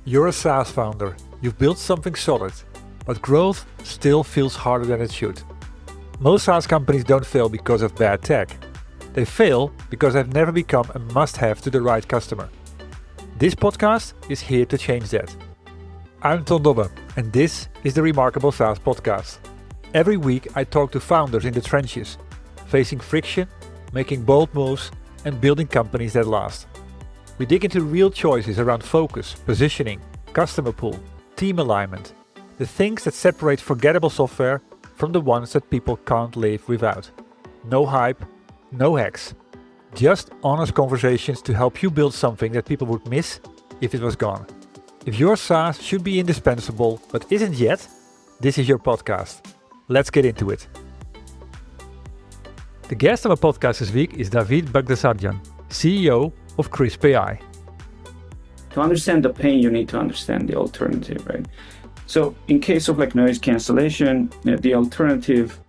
You're a SaaS founder, you've built something solid, but growth still feels harder than it should. Most SaaS companies don't fail because of bad tech. They fail because they've never become a must-have to the right customer. This podcast is here to change that. I'm Ton Dobbe, and this is the Remarkable SaaS Podcast. Every week I talk to founders in the trenches, facing friction, making bold moves, and building companies that last. We dig into real choices around focus, positioning, customer pool, team alignment, the things that separate forgettable software from the ones that people can't live without. No hype, no hacks. Just honest conversations to help you build something that people would miss if it was gone. If your SaaS should be indispensable but isn't yet, this is your podcast. Let's get into it. The guest of our podcast this week is Davit Baghdasaryan, CEO of Krisp AI. To understand the pain, you need to understand the alternative, right? So in case of like noise cancellation, the alternative,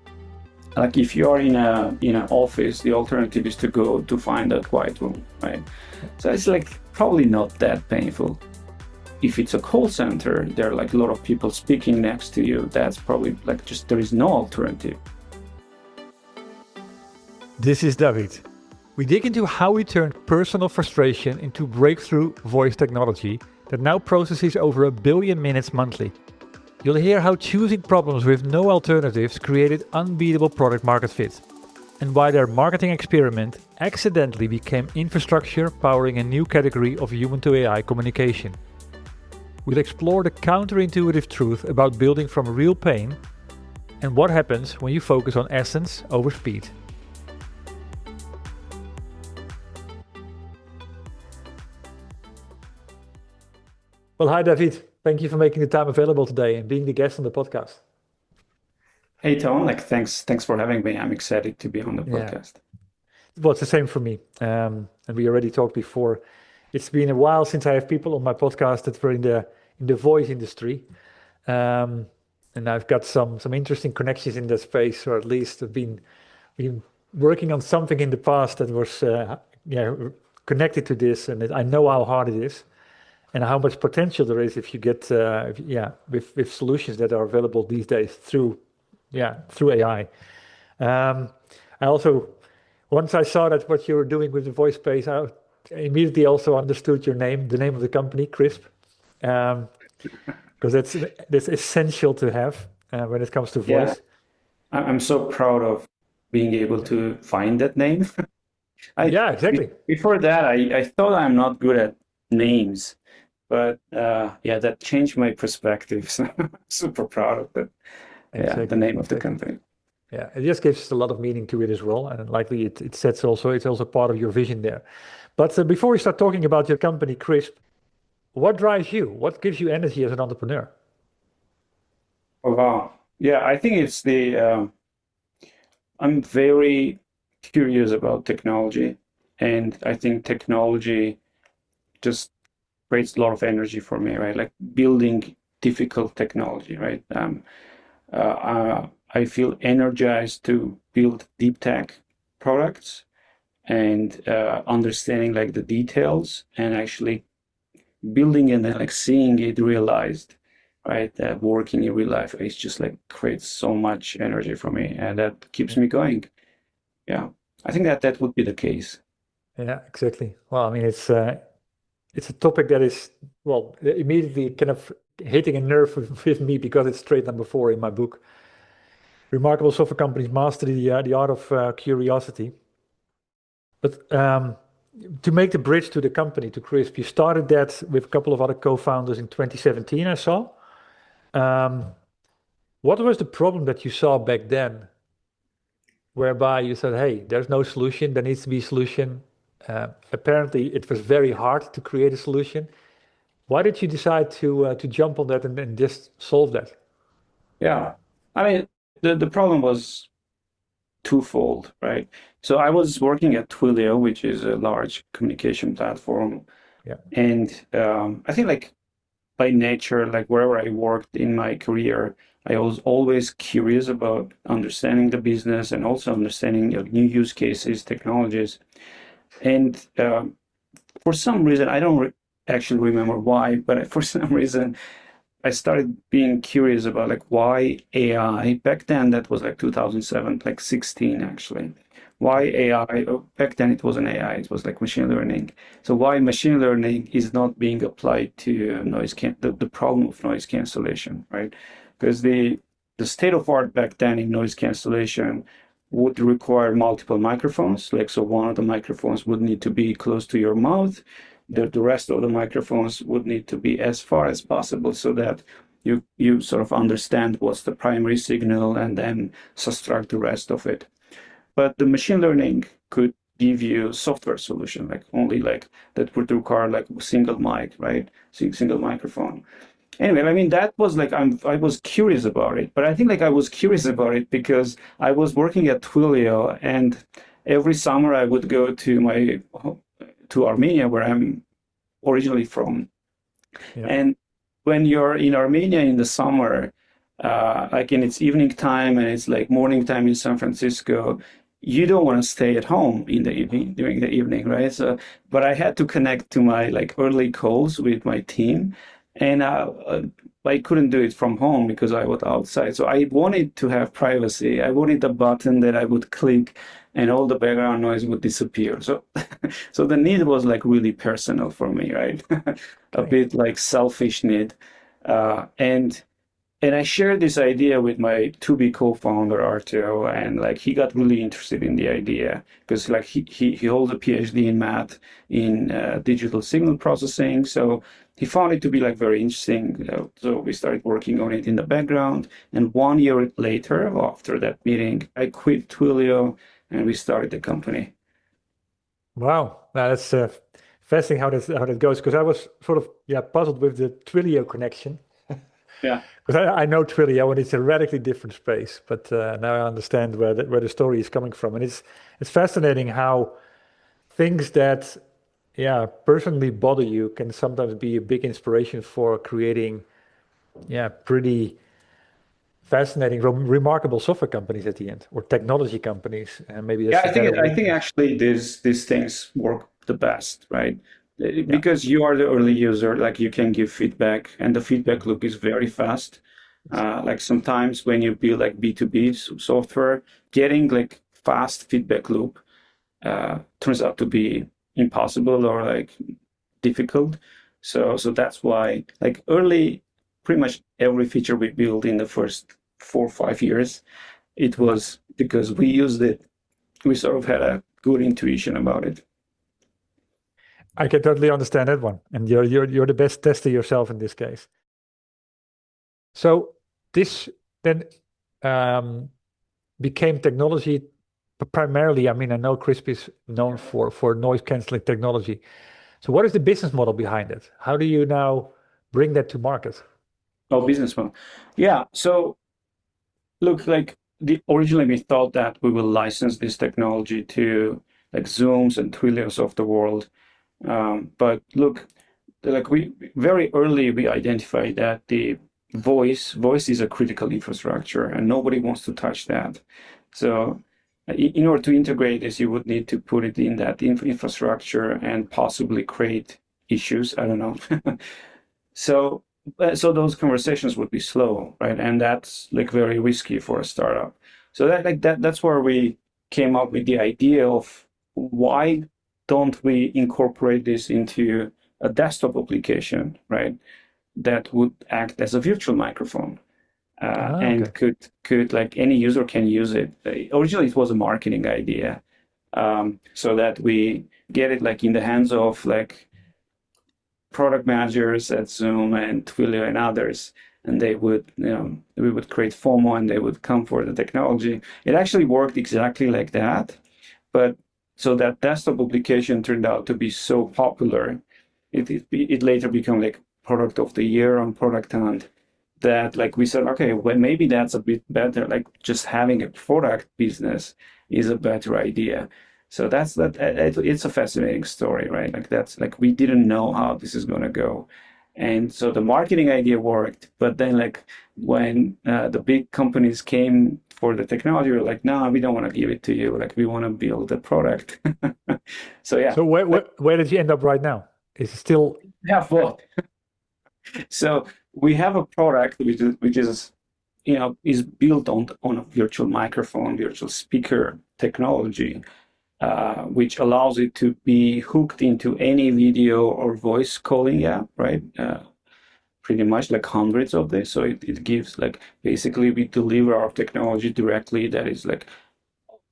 like if you are in an office, the alternative is to go to find a quiet room, right? So it's like probably not that painful. If it's a call center, there are like a lot of people speaking next to you. That's probably like just there is no alternative. This is Davit. We dig into how we turned personal frustration into breakthrough voice technology that now processes over 1 billion minutes monthly. You'll hear how choosing problems with no alternatives created unbeatable product market fit, and why their marketing experiment accidentally became infrastructure powering a new category of human-to-AI communication. We'll explore the counterintuitive truth about building from real pain and what happens when you focus on essence over speed. Well, hi, Davit. Thank you for making the time available today and being the guest on the podcast. Hey, Tom, thanks for having me. I'm excited to be on the podcast. Well, it's the same for me. And we already talked before. It's been a while since I have people on my podcast that were in the voice industry. And I've got some interesting connections in that space, or at least I've been working on something in the past that was connected to this, and I know how hard it is. And how much potential there is if you get with solutions that are available these days through AI. I also, once I saw that what you were doing with the voice space, I immediately also understood your name, the name of the company, Krisp, because that's essential to have when it comes to voice. Yeah. I'm so proud of being able to find that name. Exactly. Before that, I thought I'm not good at names. But that changed my perspective. So I'm super proud of that. Exactly. The name of the company. Yeah, it just gives a lot of meaning to it as well, and likely it's also part of your vision there. But before we start talking about your company, Krisp, what drives you? What gives you energy as an entrepreneur? Oh wow, yeah, I think it's I'm very curious about technology, and I think technology just creates a lot of energy for me, right? Like building difficult technology, right? I feel energized to build deep tech products and understanding like the details and actually building and then like seeing it realized, right? Working in real life, it's just like creates so much energy for me, and that keeps me going. Yeah, I think that would be the case. Yeah, exactly. Well, I mean, it's a topic that is, immediately kind of hitting a nerve with me because it's trait number 4 in my book. Remarkable Software Companies Master the Art of Curiosity. But to make the bridge to the company, to Krisp, you started that with a couple of other co-founders in 2017, I saw. What was the problem that you saw back then, whereby you said, hey, there's no solution, there needs to be a solution? Apparently, it was very hard to create a solution. Why did you decide to jump on that and just solve that? Yeah, I mean, the problem was twofold, right? So I was working at Twilio, which is a large communication platform. Yeah. And I think like by nature, like wherever I worked in my career, I was always curious about understanding the business and also understanding new use cases, technologies. And for some reason, I don't actually remember why, but for some reason, I started being curious about like why AI back then. That was like 2007, like 16 actually. Why AI? Back then it wasn't AI, it was like machine learning. So why machine learning is not being applied to the problem of noise cancellation, right? Because the state of art back then in noise cancellation would require multiple microphones. Like, so one of the microphones would need to be close to your mouth. The rest of the microphones would need to be as far as possible so that you sort of understand what's the primary signal and then subtract the rest of it. But the machine learning could give you software solution, like only like that would require like single mic, right? Single microphone. Anyway, I mean, that was like, I was curious about it, but I think like I was curious about it because I was working at Twilio, and every summer I would go to Armenia, where I'm originally from. Yeah. And when you're in Armenia in the summer, like in its evening time and it's like morning time in San Francisco, you don't want to stay at home in the evening during the evening, right? So, but I had to connect to my like early calls with my team, and I couldn't do it from home because I was outside. So I wanted to have privacy. I wanted a button that I would click, and all the background noise would disappear. So, so the need was like really personal for me, right? A Okay. bit like selfish need, and I shared this idea with my to-be co-founder Arturo, and like he got really interested in the idea because like he holds a PhD in math in digital signal processing, so he found it to be like very interesting. So we started working on it in the background, and 1 year later, after that meeting, I quit Twilio and we started the company. Wow. Now that's fascinating how that goes, because I was sort of puzzled with the Twilio connection. Yeah. Because I know Twilio and it's a radically different space, but now I understand where the story is coming from, and it's fascinating how things that personally bother you can sometimes be a big inspiration for creating pretty fascinating, remarkable software companies at the end, or technology companies, and maybe Yeah, that's a better I way. think actually these things work the best, right? Yeah, Because you are the early user, like you can give feedback, and the feedback loop is very fast. Like sometimes when you build like B2B software, getting like fast feedback loop turns out to be impossible or like difficult. So that's why like early, pretty much every feature we built in the first 4 or 5 years, it yeah. was because we used it. We sort of had a good intuition about it. I can totally understand that one, and you're the best tester yourself in this case. So this then um, became technology primarily. I mean, I know Krisp is known for noise canceling technology. So what is the business model behind it? How do you now bring that to market? Oh, business model. Yeah. So look, like originally we thought that we will license this technology to like Zooms and Twilios of the world. But look, like we very early we identified that the voice is a critical infrastructure and nobody wants to touch that. So in order to integrate this, you would need to put it in that infrastructure and possibly create issues. I don't know. So, so those conversations would be slow, right? And that's like very risky for a startup. So that's where we came up with the idea of why don't we incorporate this into a desktop application, right? That would act as a virtual microphone, Okay. and could like any user can use it. Originally, it was a marketing idea, so that we get it like in the hands of like product managers at Zoom and Twilio and others, and they would, we would create FOMO and they would come for the technology. It actually worked exactly like that, but so that desktop application turned out to be so popular, it later became like product of the year on Product Hunt. That like we said, okay, well maybe that's a bit better. Like just having a product business is a better idea. So that's that. It's a fascinating story, right? Like that's like we didn't know how this is going to go, and so the marketing idea worked. But then like when the big companies came for the technology, we're like, no, we don't want to give it to you. Like we want to build the product. So yeah, So where did you end up right now? Is it still We have both. So we have a product which is is built on a virtual microphone, virtual speaker technology, which allows it to be hooked into any video or voice calling app, right? Pretty much like hundreds of this. So it gives like basically we deliver our technology directly that is like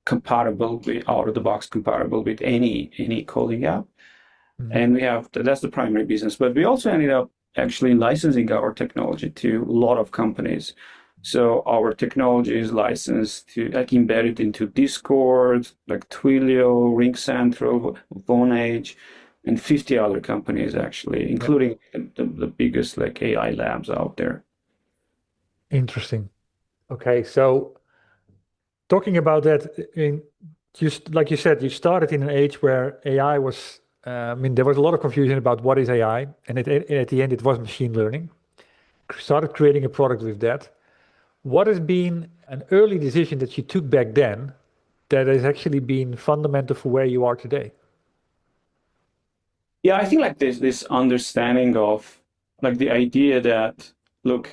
compatible with out of the box compatible with any calling app. Mhm. And we have that's the primary business, but we also ended up actually licensing our technology to a lot of companies. So our technology is licensed to like embedded into Discord, like Twilio, RingCentral, Vonage, and 50 other companies actually, Yeah, including the biggest like AI labs out there. interesting. Okay, so talking about that, in like you said, you started in an age where AI was, I mean, there was a lot of confusion about what is AI, and at the end, it was machine learning. Started creating a product with that. What has been an early decision that you took back then that has actually been fundamental for where you are today? Yeah, I think like this understanding of like the idea that look,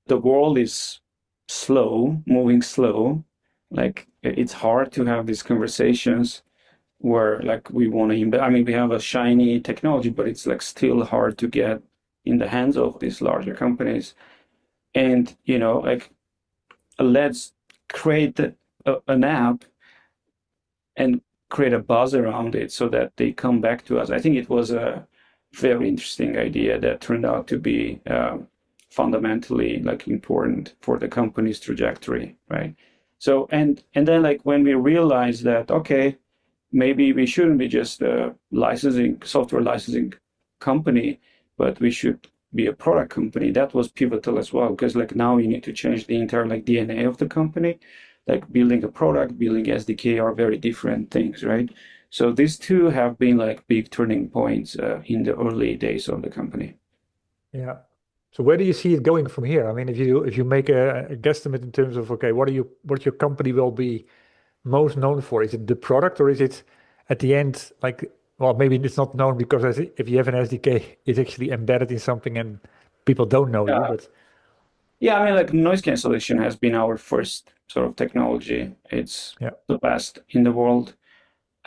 the world is slow, moving slow. Like it's hard to have these conversations where like we want to embed. I mean, we have a shiny technology, but it's like still hard to get in the hands of these larger companies. And like let's create an app and create a buzz around it so that they come back to us. I think it was a very interesting idea that turned out to be fundamentally like important for the company's trajectory, right? So and then like when we realized that okay, maybe we shouldn't be just a licensing software licensing company, but we should be a product company. That was pivotal as well because like now you need to change the entire like DNA of the company. Like building a product, building SDK are very different things, right? So these two have been like big turning points in the early days of the company. Yeah. So where do you see it going from here? I mean, if you make a guesstimate in terms of okay, what your company will be most known for? Is it the product or is it at the end like well maybe it's not known because if you have an SDK, it's actually embedded in something and people don't know you, Yeah, but yeah. I mean, like noise cancellation has been our first sort of technology. It's yeah, the best in the world.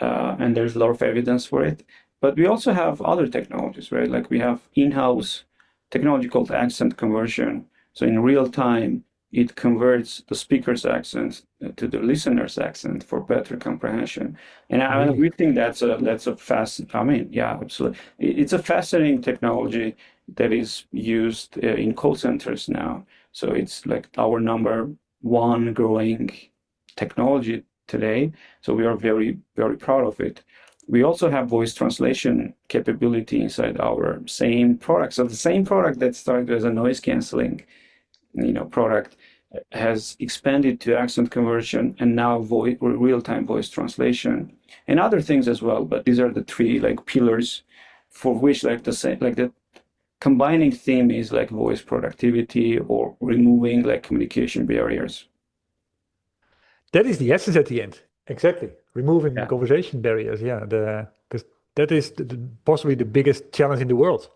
And there's a lot of evidence for it. But we also have other technologies, right? Like we have in-house technology called accent conversion. So in real time, it converts the speaker's accent to the listener's accent for better comprehension. And really. we think that's a fast. I mean, yeah, absolutely. It's a fascinating technology that is used in call centers now. So it's like our number one growing technology today. So we are very, very proud of it. We also have voice translation capability inside our same product. So the same product that started as a noise canceling, product has expanded to accent conversion and now real-time voice translation and other things as well. But these are the three like pillars for which like the same like the combining theme is like voice productivity or removing like communication barriers. That is the essence at the end. Exactly. Removing Yeah. conversation barriers. Yeah, because that is possibly the biggest challenge in the world.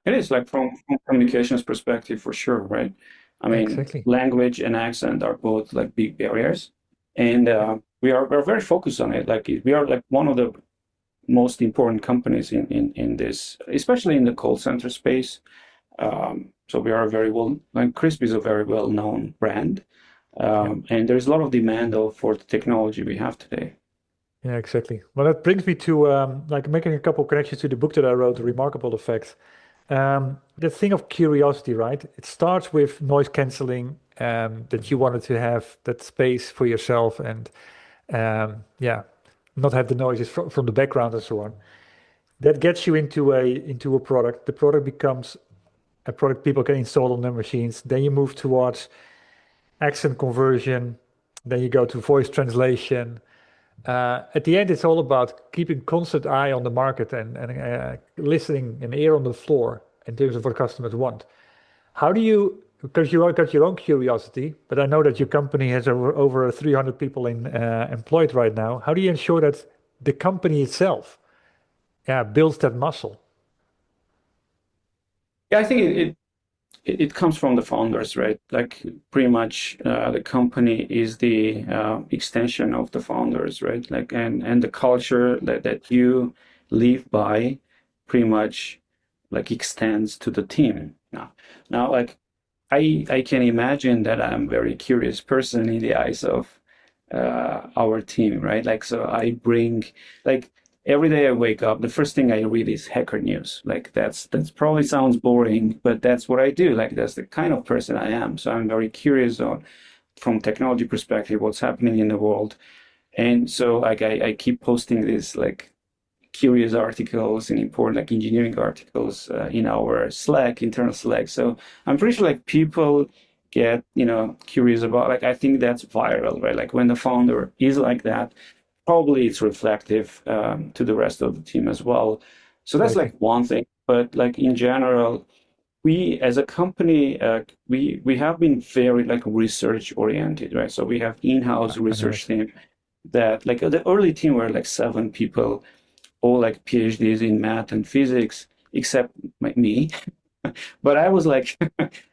It is like from communications perspective for sure, right? I mean, Exactly. language and accent are both like big barriers, and Yeah. we're very focused on it. Like we are like one of the most important companies in this, especially in the call center space. So we are very well. Like Krisp is a very well known brand, Yeah. and there's a lot of demand for the technology we have today. Yeah, exactly. Well, that brings me to like making a couple of connections to the book that I wrote, Remarkable Effects. The thing of curiosity, right? It starts with noise canceling, that you wanted to have that space for yourself and yeah, not have the noises from the background and so on. That gets you into a product. The product becomes a product people can install on their machines. Then you move towards accent conversion. Then you go to voice translation. At the end, it's all about keeping constant eye on the market and listening an ear on the floor in terms of what customers want. How do you, because you got your own curiosity, but I know that your company has over 300 people employed right now. How do you ensure that the company itself builds that muscle? Yeah, I think it comes from the founders, right? Like pretty much the company is the extension of the founders, right? Like and the culture that you live by pretty much like extends to the team. Now like I can imagine that I'm a very curious person in the eyes of our team, right? Like, so I bring, like, every day I wake up, the first thing I read is hacker news. Like, that's probably sounds boring, but that's what I do. Like, that's the kind of person I am. So I'm very curious on, from technology perspective, what's happening in the world. And so, like, I keep posting this, like, curious articles and important like engineering articles in our Slack, internal Slack. So I'm pretty sure like people get, curious about, like, I think that's viral, right? Like when the founder is like that, probably it's reflective to the rest of the team as well. So that's like one thing. But like in general, we as a company, we have been very like research oriented, right? So we have in-house research team that like the early team were like 7 people, all like PhDs in math and physics, except me. But I was like,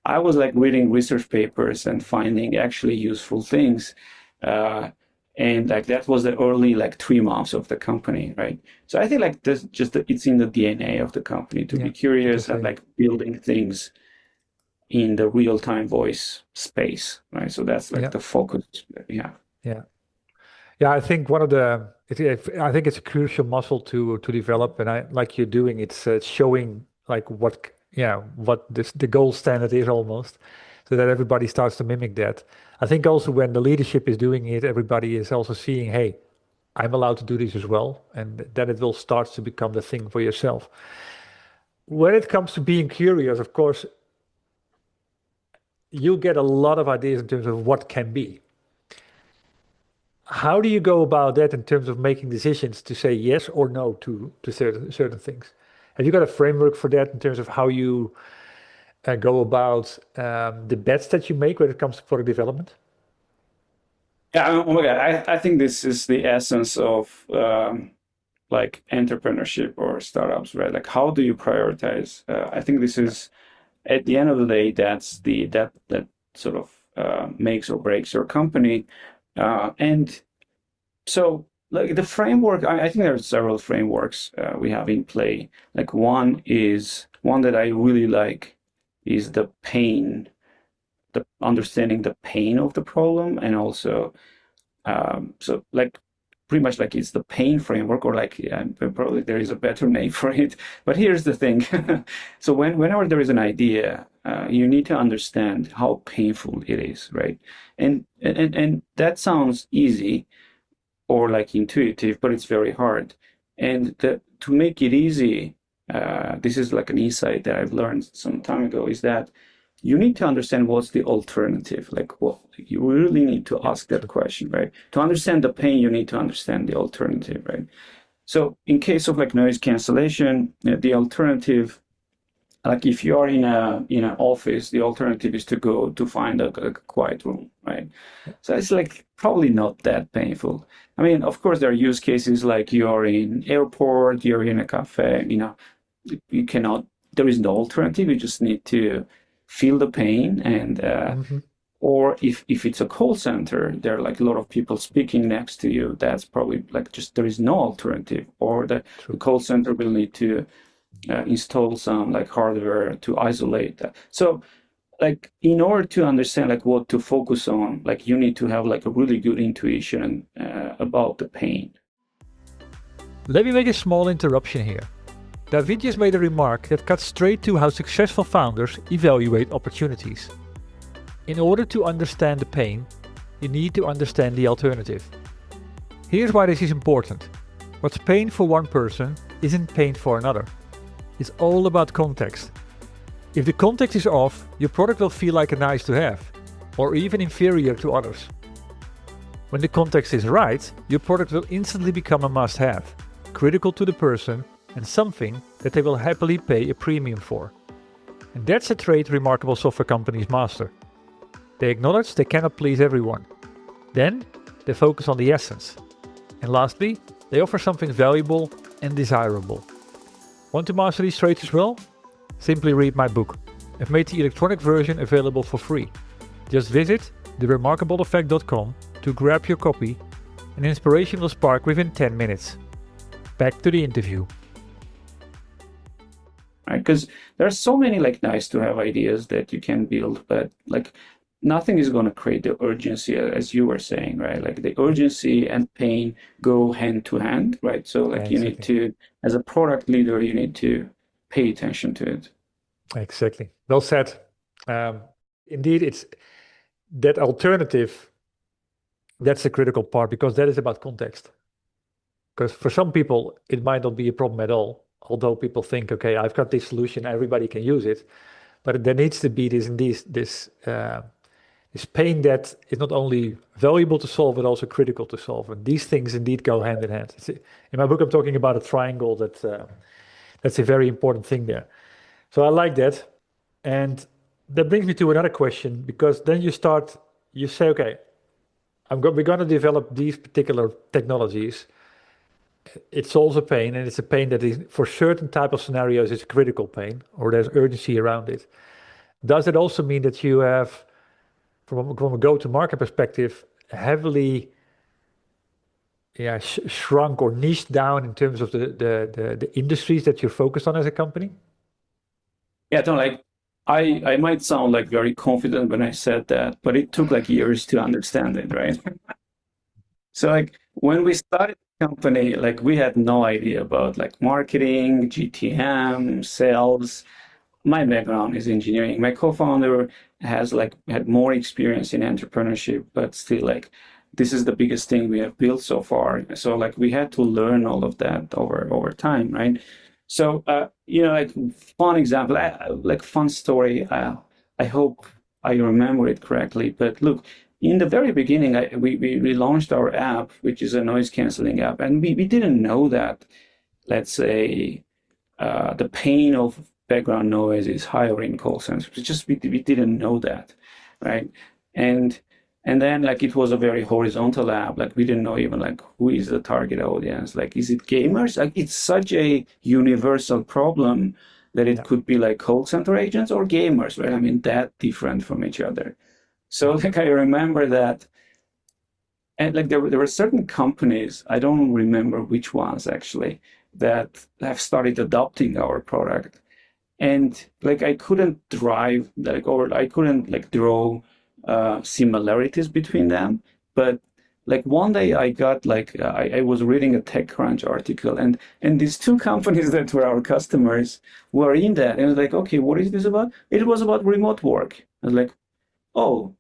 I was like reading research papers and finding actually useful things. And like that was the early like 3 months of the company, right? So I think like this just it's in the DNA of the company to be curious and like building things in the real-time voice space, right? So that's like the focus that we have. Yeah, I think I think it's a crucial muscle to develop, and I like you're doing. It's showing like what the gold standard is almost, so that everybody starts to mimic that. I think also when the leadership is doing it, everybody is also seeing, hey, I'm allowed to do this as well, and then it will start to become the thing for yourself. When it comes to being curious, of course, you get a lot of ideas in terms of what can be. How do you go about that in terms of making decisions to say yes or no to certain things? Have you got a framework for that in terms of how you go about the bets that you make when it comes to product development? Yeah, oh my God, I think this is the essence of like entrepreneurship or startups, right? Like, how do you prioritize? I think this is at the end of the day, that's that sort of makes or breaks your company. And so, like the framework, I think there are several frameworks we have in play. Like one that I really like is the understanding the pain of the problem, and also so like pretty much like it's the pain framework, or like probably there is a better name for it. But here's the thing: so whenever there is an idea, you need to understand how painful it is, right? And that sounds easy or like intuitive, but it's very hard. And to make it easy, this is like an insight that I've learned some time ago, is that you need to understand what's the alternative. Like, well, you really need to ask that question, right? To understand the pain, you need to understand the alternative, right? So in case of like noise cancellation, the alternative, like if you are in an office, the alternative is to go to find a quiet room, right? So it's like probably not that painful. I mean, of course, there are use cases like you're in airport, you're in a cafe, you cannot, there is no alternative. You just need to feel the pain. And or if it's a call center, there are like a lot of people speaking next to you. That's probably like just there is no alternative, or the call center will need to install some like hardware to isolate that. So like in order to understand like what to focus on, like you need to have like a really good intuition about the pain. Let me make a small interruption here. Davit just made a remark that cuts straight to how successful founders evaluate opportunities. In order to understand the pain, you need to understand the alternative. Here's why this is important. What's pain for one person isn't pain for another. It's all about context. If the context is off, your product will feel like a nice to have, or even inferior to others. When the context is right, your product will instantly become a must-have, critical to the person, and something that they will happily pay a premium for. And that's a trait remarkable software companies master. They acknowledge they cannot please everyone. Then, they focus on the essence. And lastly, they offer something valuable and desirable. Want to master these traits as well? Simply read my book. I've made the electronic version available for free. Just visit theremarkableeffect.com to grab your copy. An inspiration will spark within 10 minutes. Back to the interview. Right? Because there are so many like nice to have ideas that you can build, but like nothing is going to create the urgency, as you were saying, right? Like the urgency and pain go hand to hand, right? So like you need to, as a product leader, you need to pay attention to it. Exactly. Well said. Indeed, it's that alternative. That's the critical part, because that is about context. Because for some people, it might not be a problem at all. Although people think, okay, I've got this solution, everybody can use it. But there needs to be this pain that is not only valuable to solve, but also critical to solve. And these things indeed go hand in hand. In my book, I'm talking about a triangle that's a very important thing there. So I like that. And that brings me to another question, because then you say, okay, we're going to develop these particular technologies. It solves a pain, and it's a pain that is, for certain type of scenarios, is a critical pain, or there's urgency around it. Does it also mean that you have, from a go-to-market perspective, heavily shrunk or niched down in terms of the industries that you're focused on as a company? Yeah, I might sound like very confident when I said that, but it took like years to understand it, right? So like when we started the company, like we had no idea about like marketing, GTM, sales. My background is engineering. My co-founder had more experience in entrepreneurship, but still like this is the biggest thing we have built so far. So like we had to learn all of that over time, right? So like fun example, like fun story. I hope I remember it correctly. But look, in the very beginning, we launched our app, which is a noise canceling app, and we didn't know that, let's say, the pain of background noise is higher in call centers. It's just we didn't know that, right? And then like it was a very horizontal app. Like we didn't know even like who is the target audience. Like is it gamers? Like it's such a universal problem that it could be like call center agents or gamers, right? I mean that different from each other. So like I remember that, and like there were certain companies, I don't remember which ones actually, that have started adopting our product, and like I couldn't drive like, or I couldn't like draw similarities between them. But like one day I got like I was reading a TechCrunch article, and these two companies that were our customers were in that, and I was like, okay, what is this about? It was about remote work. I was like, oh,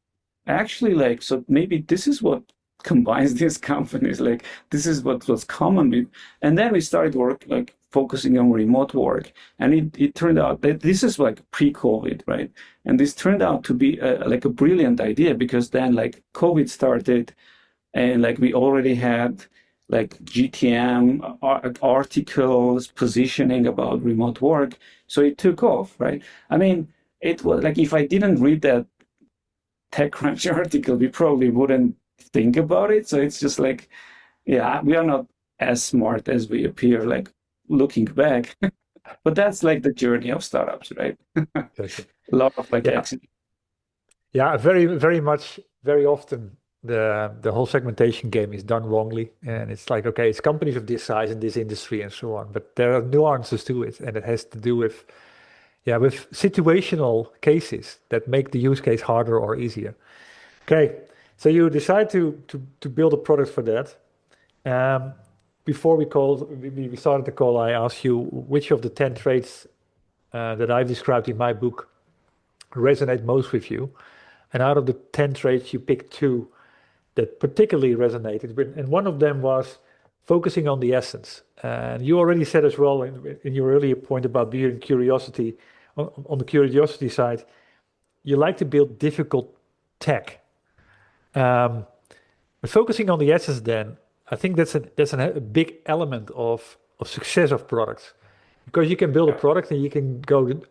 actually, like, so maybe this is what combines these companies. Like, this is what was common with. And then we started focusing on remote work. And it turned out that this is like pre-COVID, right? And this turned out to be like a brilliant idea, because then like COVID started, and like we already had like GTM articles positioning about remote work. So it took off, right? I mean, it was like, if I didn't read that TechCrunch article, we probably wouldn't think about it. So it's just like, yeah, we are not as smart as we appear, like looking back. But that's like the journey of startups, right? A lot of like accidents. Yeah, very often the whole segmentation game is done wrongly, and it's like, okay, it's companies of this size in this industry and so on, but there are nuances to it, and it has to do with situational cases that make the use case harder or easier. Okay, so you decide to build a product for that. Before we started the call, I asked you which of the 10 traits that I've described in my book resonate most with you. And out of the 10 traits, you picked 2 that particularly resonated. And one of them was focusing on the essence. And you already said as well in your earlier point about being curiosity, on the curiosity side, you like to build difficult tech. But focusing on the essence, then, I think that's a big element of success of products, because you can build a product and you can go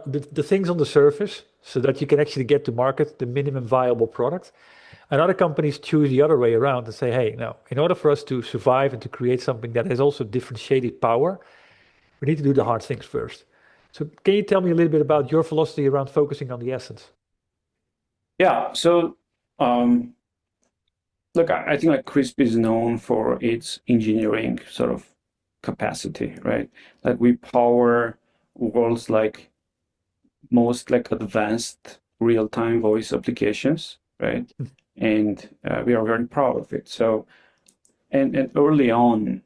the things on the surface so that you can actually get to market the minimum viable product. And other companies choose the other way around and say, hey, no, in order for us to survive and to create something that has also differentiated power, We need to do the hard things first. So can you tell me a little bit about your philosophy around focusing on the essence? Yeah. So, um, look, I think like Krisp is known for its engineering sort of capacity, right? Like we power world's like most like advanced real-time voice applications, right? And we are very proud of it. So, and early on,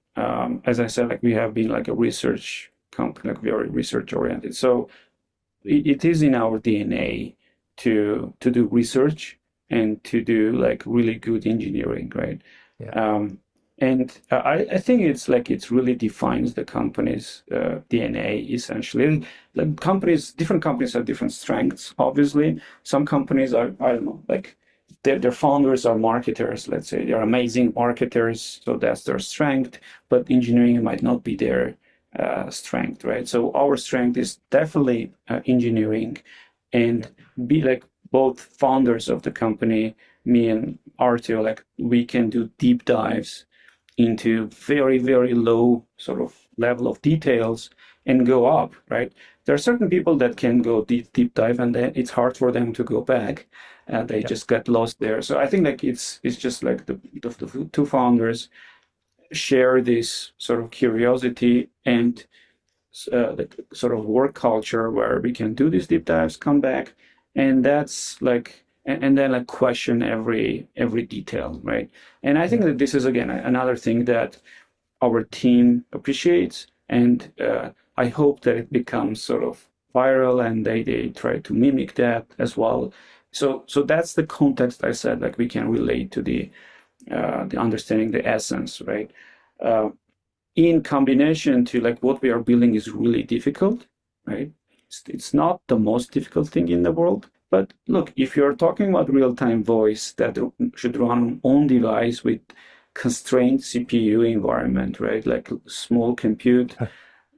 as I said, like we have been like a research company, like very research oriented. So it is in our DNA to do research and to do like really good engineering, right? Yeah, Um, and I think it's like it really defines the company's DNA essentially. Like companies, different companies have different strengths. Obviously, some companies are I don't know like their founders are marketers. Let's say they're amazing marketers, so that's their strength. But engineering might not be their strength, right? So our strength is definitely engineering, and yeah, be like both founders of the company, me and Artio, like we can do deep dives into very, very low sort of level of details and go up, right? There are certain people that can go deep dive and then it's hard for them to go back. They yeah, just get lost there. So I think like it's just like the two founders share this sort of curiosity and the sort of work culture where we can do these deep dives, come back, and that's like, and then like question every detail, right? And I think yeah. that this is again another thing that our team appreciates, and I hope that it becomes sort of viral, and they try to mimic that as well. So that's the context I said, like we can relate to the understanding the essence, right? Uh, in combination to like what we are building is really difficult, right? It's not the most difficult thing in the world. But look, if you're talking about real-time voice that should run on device with constrained CPU environment, right? Like small compute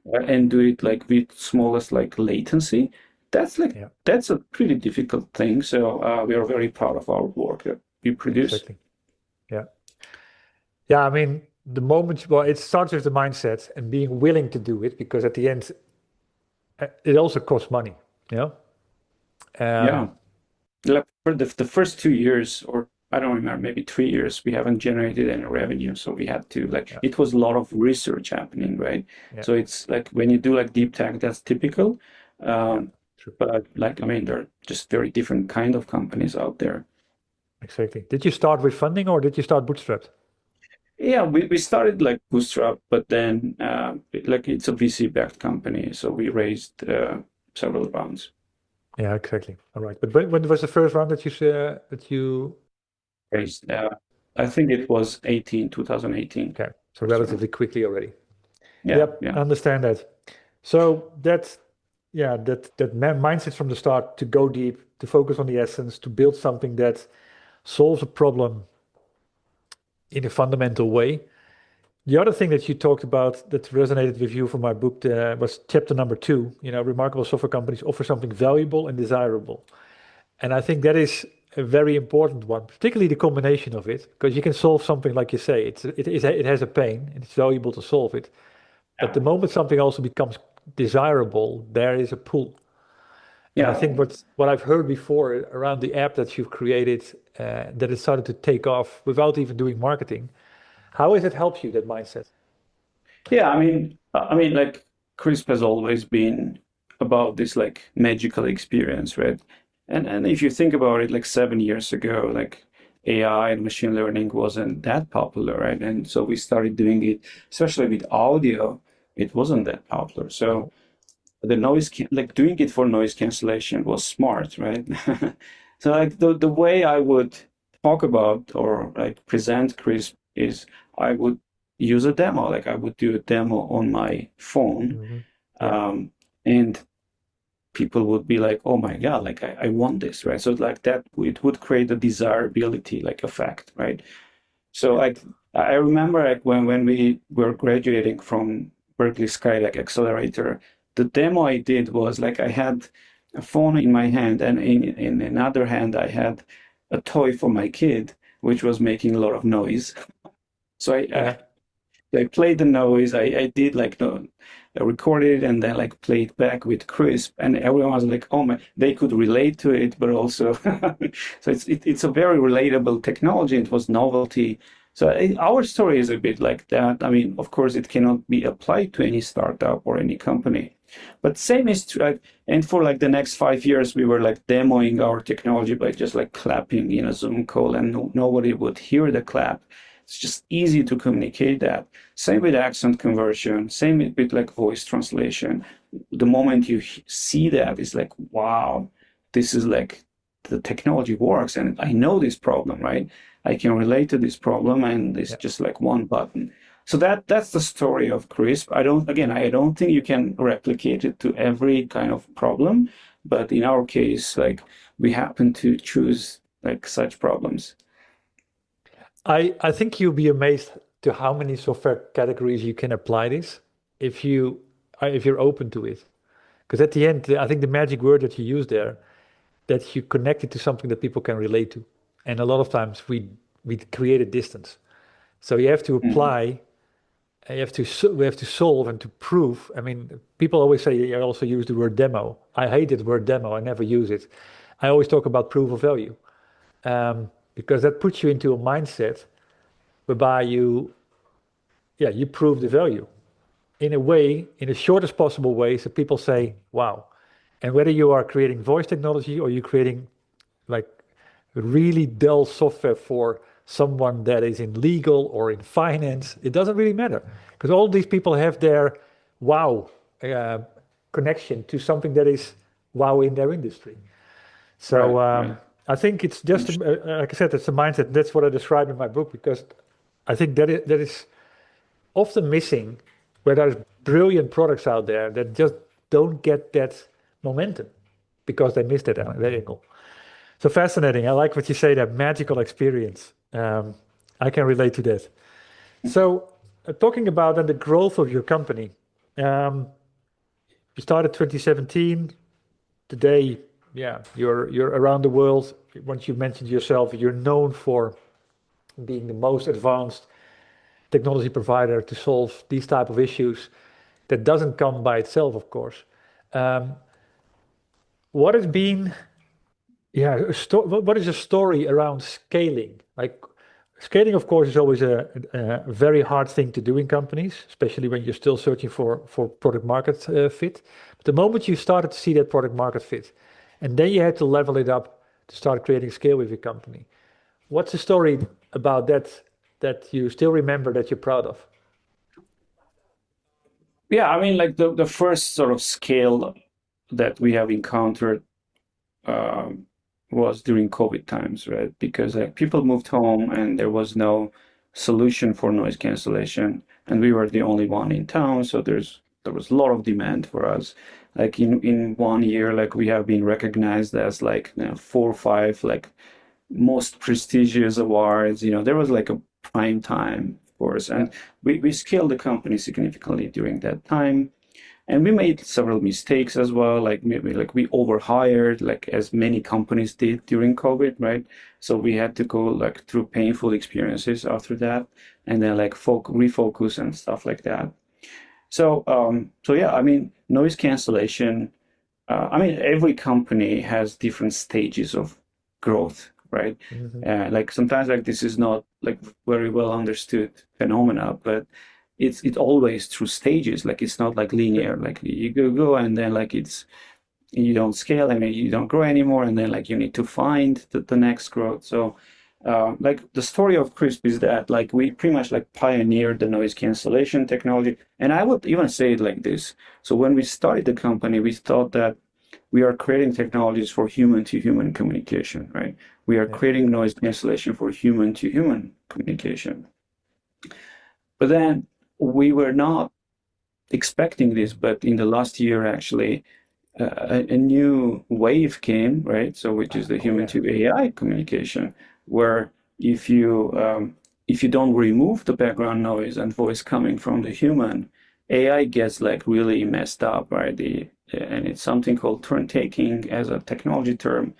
and do it like with smallest like latency, that's like Yeah, that's a pretty difficult thing. So we are very proud of our work that we produce. exactly. Yeah. Yeah, I mean, the moment, well, it starts with the mindset and being willing to do it because at the end, it also costs money, you know? Yeah. Um, Like for the first 2 years, or I don't remember, maybe 3 years, we haven't generated any revenue. So we had to like yeah, it was a lot of research happening, right? yeah, So it's like when you do like deep tech, that's typical. yeah, Um, true. but like I mean, there are just very different kind of companies out there. Exactly. Did you start with funding or did you start bootstrapped? Yeah, we started like Bootstrap, but then like it's a VC-backed company, so we raised several rounds. Yeah, exactly. All right. But when was the first round that you Raised, I think it was 2018. okay, so So relatively quickly already. yeah, Yep, yeah. I understand that. So that yeah, that mindset from the start to go deep, to focus on the essence, to build something that solves a problem in a fundamental way. The other thing that you talked about that resonated with you from my book was chapter number 2. You know, remarkable software companies offer something valuable and desirable. And I think that is a very important one, particularly the combination of it, because you can solve something like you say, it has a pain and it's valuable to solve it. But Yeah. the moment something also becomes desirable, there is a pull. And I Yeah. think what I've heard before around the app that you've created, that it started to take off without even doing marketing. How has it helped you, that mindset? Yeah, I mean, like Crisp has always been about this like magical experience, right? And if you think about it, like 7 years ago, like AI and machine learning wasn't that popular, right? And so we started doing it, especially with audio, it wasn't that popular. So No. the like doing it for noise cancellation was smart, right? So like the way I would talk about or like present Crisp is I would use a demo, like I would do a demo on my phone, Hmm. Yeah. um, and people would be like, "Oh my God, like I want this," right? So like that it would create a desirability like effect, right? So Yeah. like I remember like when we were graduating from Berkeley Skylake Accelerator, the demo I did was like I had a phone in my hand and in another hand I had a toy for my kid, which was making a lot of noise. So Yeah. I played the noise. I did like I recorded and then like played back with Krisp, and everyone was like, "Oh my!" They could relate to it, but also, so it's a very relatable technology. It was novelty. So our story is a bit like that. I mean, of course, it cannot be applied to any startup or any company, but same is true. And for like the next 5 years, we were like demoing our technology by just like clapping in a Zoom call, and nobody would hear the clap. It's just easy to communicate that. Same with accent conversion, same with like voice translation. The moment you see that, it's like, wow, this is like the technology works and I know this problem, right? I can relate to this problem and it's Yeah. just like one button. So that's the story of Krisp. I don't think you can replicate it to every kind of problem, but in our case, like we happen to choose like such problems. I think you'll be amazed to how many software categories you can apply this if if you're open to it. Because at the end, I think the magic word that you use there, that you connect it to something that people can relate to. And a lot of times we create a distance. So you have to Mhm. apply, and we have to solve and to prove. I mean, people always say I also use the word demo. I hate the word demo. I never use it. I always talk about proof of value, because that puts you into a mindset whereby you prove the value in a way, in the shortest possible way, so people say, wow. And whether you are creating voice technology or you're creating like really dull software for someone that is in legal or in finance, it doesn't really matter because all these people have their wow uh, connection to something that is wow in their industry. So Right, right. I think it's just, like I said, it's a mindset. That's what I describe in my book because I think that is often missing where there's brilliant products out there that just don't get that momentum because they missed that angle. So fascinating. I like what you say, that magical experience. I can relate to that. So talking about then the growth of your company, um, you started 2017. Today, yeah, you're around the world. Once you mentioned yourself, you're known for being the most advanced technology provider to solve these type of issues. That doesn't come by itself, of course. Um, what has been, yeah, what is a story around scaling? Like scaling, of course, is always a very hard thing to do in companies, especially when you're still searching for product market fit. But the moment you started to see that product market fit, and then you had to level it up to start creating scale with your company. What's the story about that you still remember that you're proud of? Yeah, I mean, like the first sort of scale that we have encountered um, was during COVID times, right? Because like people moved home and there was no solution for noise cancellation, and we were the only one in town, so there was a lot of demand for us. Like in 1 year, like we have been recognized as like 4 or 5 like most prestigious awards. There was like a prime time, of course, Yeah. and we scaled the company significantly during that time. And we made several mistakes as well. Like maybe like we overhired, like as many companies did during COVID, right? So we had to go like through painful experiences after that, and then like refocus and stuff like that. So yeah, I mean, noise cancellation. I mean, every company has different stages of growth, right? Mhm. Like sometimes like this is not like very well understood phenomena, but it's always through stages. Like it's not like linear. Like you go and then like you don't scale and you don't grow anymore, and then like you need to find the next growth. So like the story of Krisp is that like we pretty much like pioneered the noise cancellation technology. And I would even say it like this. So when we started the company, we thought that we are creating technologies for human to human communication, right? We are Yeah. creating noise cancellation for human to human communication. But then we were not expecting this, but in the last year, actually, a new wave came, right? So, which is the Oh human yeah. to AI communication, where if you if you don't remove the background noise and voice coming from the human, AI gets like really messed up, right? And it's something called turn taking as a technology term.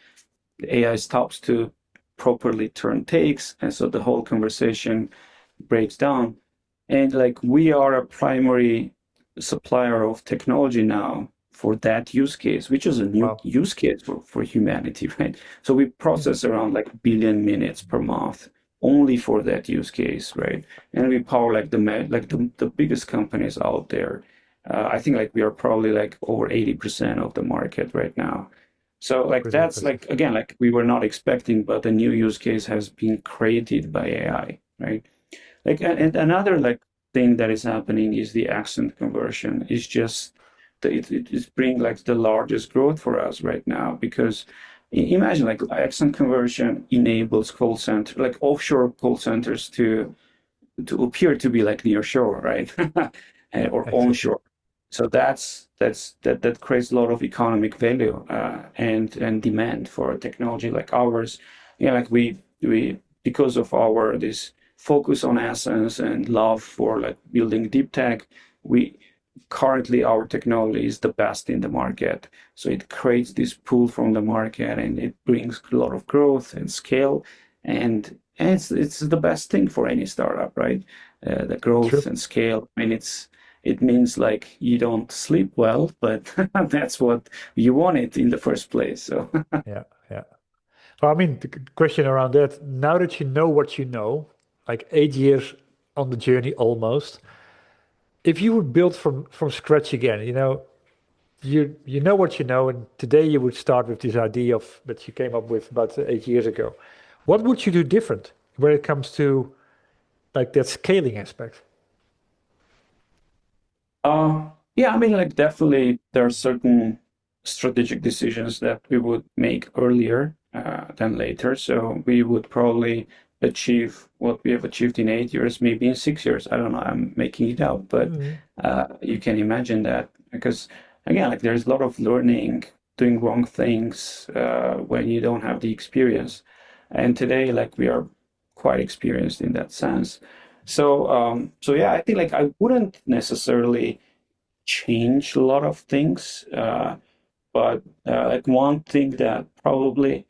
The AI stops to properly turn takes, and so the whole conversation breaks down. And like we are a primary supplier of technology now for that use case, which is a new Wow. use case for humanity, right? So we process around like billion minutes per month only for that use case, right? And we power like the biggest companies out there. I think like we are probably like over 80% of the market right now. So like Pretty that's impressive. like again like we were not expecting, but a new use case has been created by AI, right? Like, and another like thing that is happening is the accent conversion. It's just it is bring like the largest growth for us right now because imagine like accent conversion enables call center like offshore call centers to appear to be like near shore, right? Yeah, Or exactly. onshore. So that creates a lot of economic value and demand for a technology like ours. Yeah, like we because of our this focus on essence and love for like building deep tech, we currently our technology is the best in the market. So it creates this pull from the market and it brings a lot of growth and scale and it's the best thing for any startup, right? The growth True. and scale. I mean, it means like you don't sleep well, but that's what you wanted in the first place. So Yeah, yeah. Well, I mean, the question around that, now that you know what you know, like 8 years on the journey almost, if you would build from scratch again, you know what you know, and today you would start with this idea of that you came up with about 8 years ago. What would you do different when it comes to like that scaling aspect? yeah, I mean, like definitely there are certain strategic decisions that we would make earlier than later. So we would probably achieve what we have achieved in 8 years, maybe in 6 years. I don't know, I'm making it out, but Mhm. you can imagine that because again, like there's a lot of learning, doing wrong things when you don't have the experience. And today, like we are quite experienced in that sense. So yeah, I think like I wouldn't necessarily change a lot of things. But like one thing that probably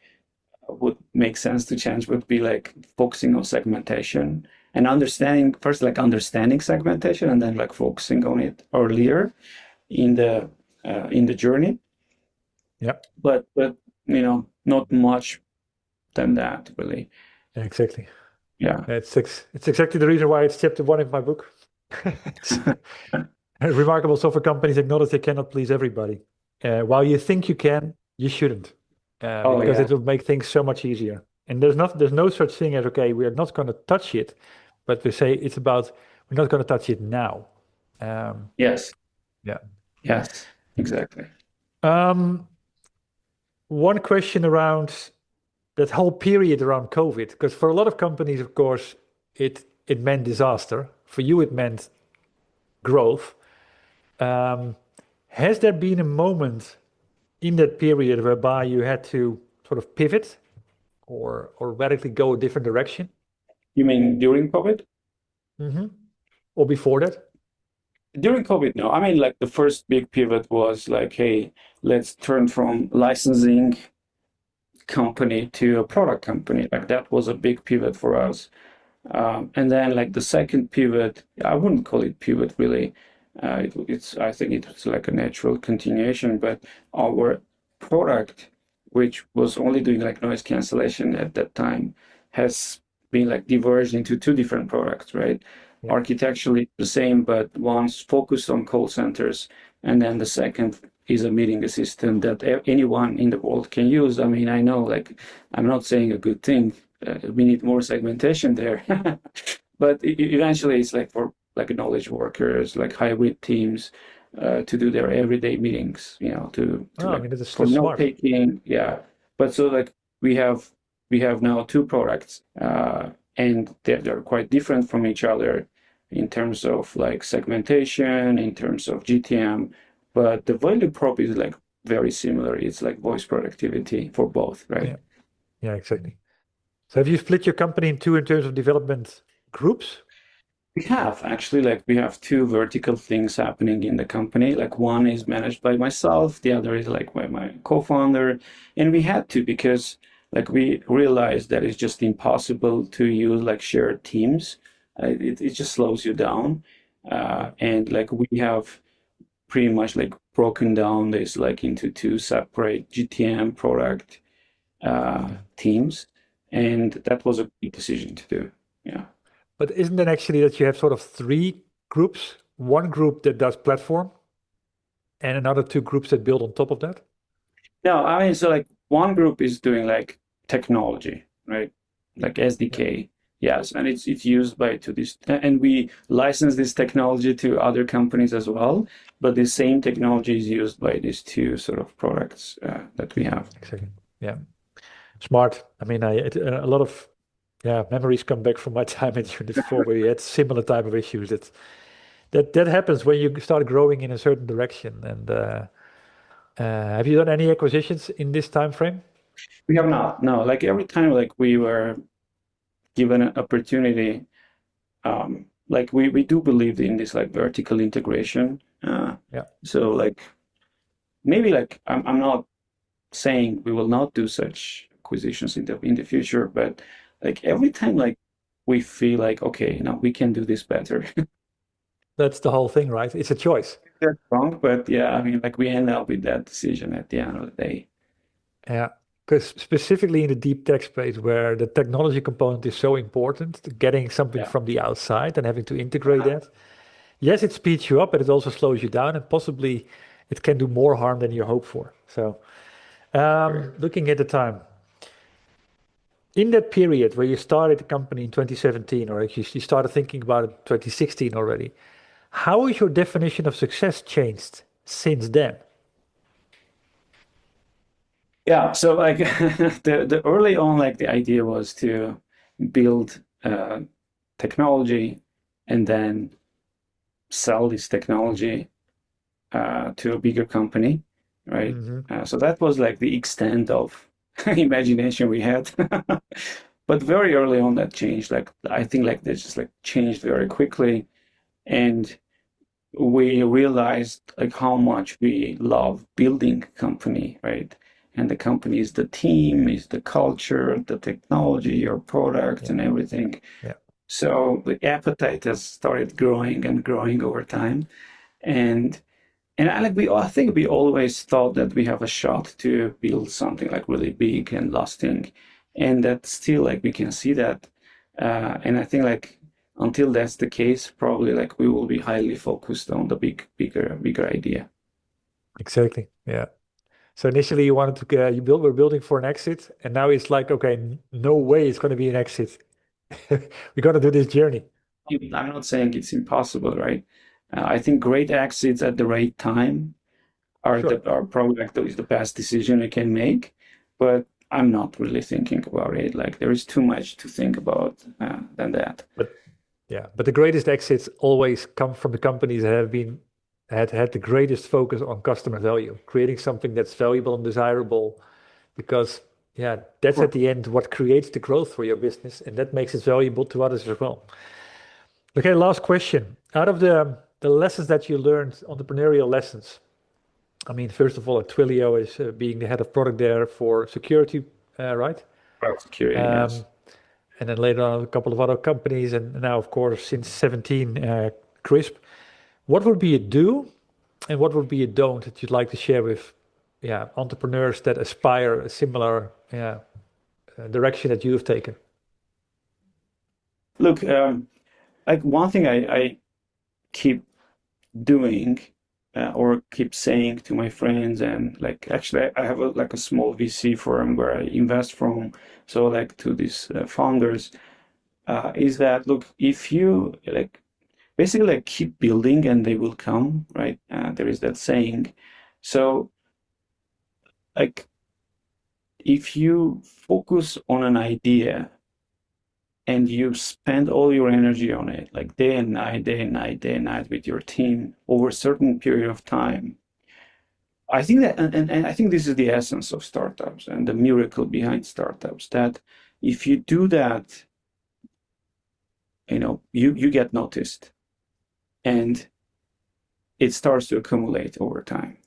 would make sense to change would be like focusing on segmentation and understanding first, like understanding segmentation and then like focusing on it earlier in the journey. Yeah, But not much than that really. exactly. Yeah. It's exactly the reason why it's chapter one in my book. It's remarkable software companies acknowledge they cannot please everybody. While you think you can, you shouldn't, Oh because yeah. it will make things so much easier. And there's no such thing as okay, we are not going to touch it, but we say it's about we're not going to touch it now. Um, Yes. yeah. Yes. Exactly. Um, One question around that whole period around COVID, because for a lot of companies, of course, it meant disaster. For you, it meant growth. Um, has there been a moment in that period whereby you had to sort of pivot or radically go a different direction? You mean during COVID? Hmm. Or before that? During COVID, no. I mean, like the first big pivot was like, hey, let's turn from licensing company to a product company. Like that was a big pivot for us. And then like the second pivot, I wouldn't call it pivot really. I think it was like a natural continuation, but our product, which was only doing like noise cancellation at that time, has been like diverged into two different products, right? Yeah. Architecturally the same, but one's focused on call centers, and then the second is a meeting assistant that anyone in the world can use. I mean, I know like I'm not saying a good thing, we need more segmentation there. But eventually, it's like for like knowledge workers, like hybrid teams, to do their everyday meetings. To Oh, I like mean, for that's note smart. taking. Yeah, but so like we have we have now two products, and they're quite different from each other in terms of like segmentation, in terms of GTM, but the value prop is like very similar. It's like voice productivity for both, right? Yeah. Yeah, exactly. So have you split your company in two in terms of development groups? We have actually, like, we have two vertical things happening in the company. Like, one is managed by myself, the other is like by my co-founder. And we had to because, like, we realized that it's just impossible to use like shared teams it just slows you down. And like we have pretty much like broken down this like into two separate GTM product teams, and that was a good decision to do. Yeah. But isn't it actually that you have sort of three groups? One group that does platform and another two groups that build on top of that? No, I mean, so like one group is doing like technology, right? Like Yeah. SDK. Yes, and it's used by to this, and we license this technology to other companies as well. But the same technology is used by these two sort of products that we have. Exactly. Yeah. Smart. I mean, a lot of memories come back from my time at Unit 4 where you had similar type of issues. That happens when you start growing in a certain direction. And have you done any acquisitions in this time frame? We have not. No, like every time like we were given an opportunity, like we do believe in this like vertical integration. Yeah. So like maybe like I'm not saying we will not do such acquisitions in the future, but like every time like we feel like okay, now we can do this better. That's the whole thing, right? It's a choice. That's wrong, but yeah, I mean like we end up with that decision at the end of the day. Yeah. Because specifically in the deep tech space where the technology component is so important, getting something Yeah. from the outside and having to integrate that. Yes, it speeds you up, but it also slows you down, and possibly it can do more harm than you hope for. So, looking at the time, in that period where you started the company in 2017, or actually you started thinking about it in 2016 already, how has your definition of success changed since then? Yeah, so like the early on, like the idea was to build technology and then sell this technology to a bigger company, right? Hmm. So that was like the extent of imagination we had. But very early on, that changed. Like I think like this just like changed very quickly, and we realized like how much we love building company, right? And the company is the team, is the culture, the technology, your product, Yeah, and everything. yeah, So the appetite has started growing and growing over time, and I think we always thought that we have a shot to build something like really big and lasting, and that still like we can see that, and I think like until that's the case, probably like we will be highly focused on the bigger idea. exactly. Yeah. So initially you wanted to, we're building for an exit, and now it's like, okay, no way it's going to be an exit. We got to do this journey. I'm not saying it's impossible, right? I think great exits at the right time Sure. are probably like the best decision you can make, but I'm not really thinking about it. Like there is too much to think about than that. But yeah, but the greatest exits always come from the companies that have been had the greatest focus on customer value, creating something that's valuable and desirable, because yeah, that's at the end what creates the growth for your business, and that makes it valuable to others as well. Okay, last question. Out of the lessons that you learned, entrepreneurial lessons, I mean, first of all, Twilio is being the head of product there for security, right? Cloud security, yes. Um, and then later on a couple of other companies, and now, of course, since 17, Krisp. What would be a do and what would be a don't that you'd like to share with, yeah, entrepreneurs that aspire a similar, yeah, direction that you've taken? Look, like one thing I keep doing or keep saying to my friends, and like actually I have like a small VC firm where I invest from. So like to these founders, is that look, if you like basically like keep building and they will come, right? There is that saying. So like if you focus on an idea and you spend all your energy on it, like day and night, day and night, day and night with your team over a certain period of time, I think that, and I think this is the essence of startups and the miracle behind startups, that if you do that, you get noticed and it starts to accumulate over time.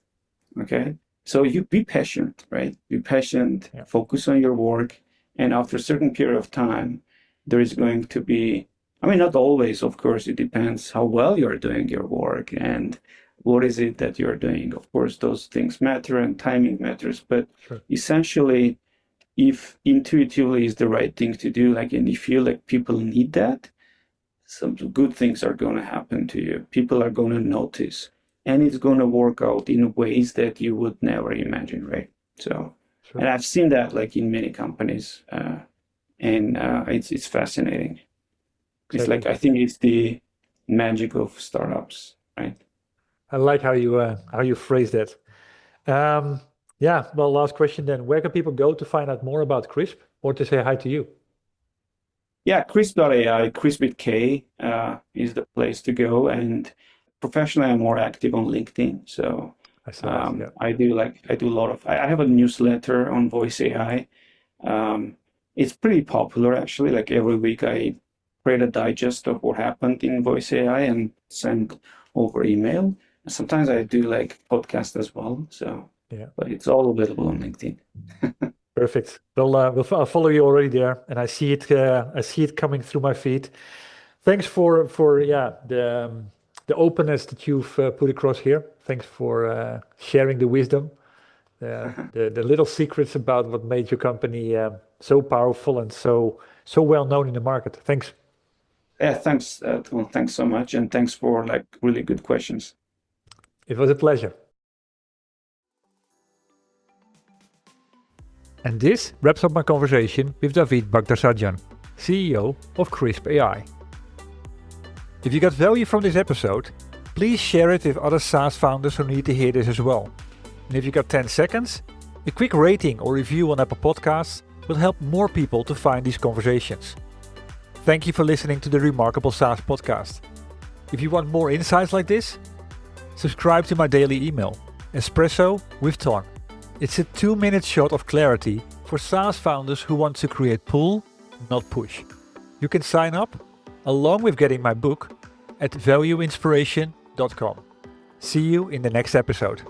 Okay. So you be patient, right? Be patient, Yeah. focus on your work. And after a certain period of time, there is going to be I mean, not always, of course, it depends how well you're doing your work and what is it that you're doing. Of course, those things matter and timing matters, but Sure. essentially, if intuitively is the right thing to do, like, and you feel like people need that, some good things are going to happen to you. People are going to notice, and it's going to work out in ways that you would never imagine, right? So, Sure. and I've seen that like in many companies, and it's fascinating. It's Exactly. like, I think it's the magic of startups, right? I like how you phrase that. Yeah, well, last question then. Where can people go to find out more about Krisp or to say hi to you? Yeah, Krisp AI, Krisp with K, is the place to go. And professionally, I'm more active on LinkedIn. So I saw that. Yeah. I do a lot of, I have a newsletter on Voice AI. It's pretty popular actually. Like every week I create a digest of what happened in Voice AI and send over email. Sometimes I do like podcast as well. So, Yeah. but it's all available on LinkedIn. Perfect. Well, I'll follow you already there, and I see it. I see it coming through my feed. Thanks for yeah the openness that you've put across here. Thanks for sharing the wisdom, the little secrets about what made your company so powerful and so well known in the market. Thanks. Yeah, thanks. Well, thanks so much, and thanks for like really good questions. It was a pleasure. And this wraps up my conversation with Davit Baghdasaryan, CEO of Krisp AI. If you got value from this episode, please share it with other SaaS founders who need to hear this as well. And if you got 10 seconds, a quick rating or review on Apple Podcasts will help more people to find these conversations. Thank you for listening to the Remarkable SaaS podcast. If you want more insights like this, subscribe to my daily email, Espresso with Ton. It's a 2-minute shot of clarity for SaaS founders who want to create pull, not push. You can sign up, along with getting my book, at valueinspiration.com. See you in the next episode.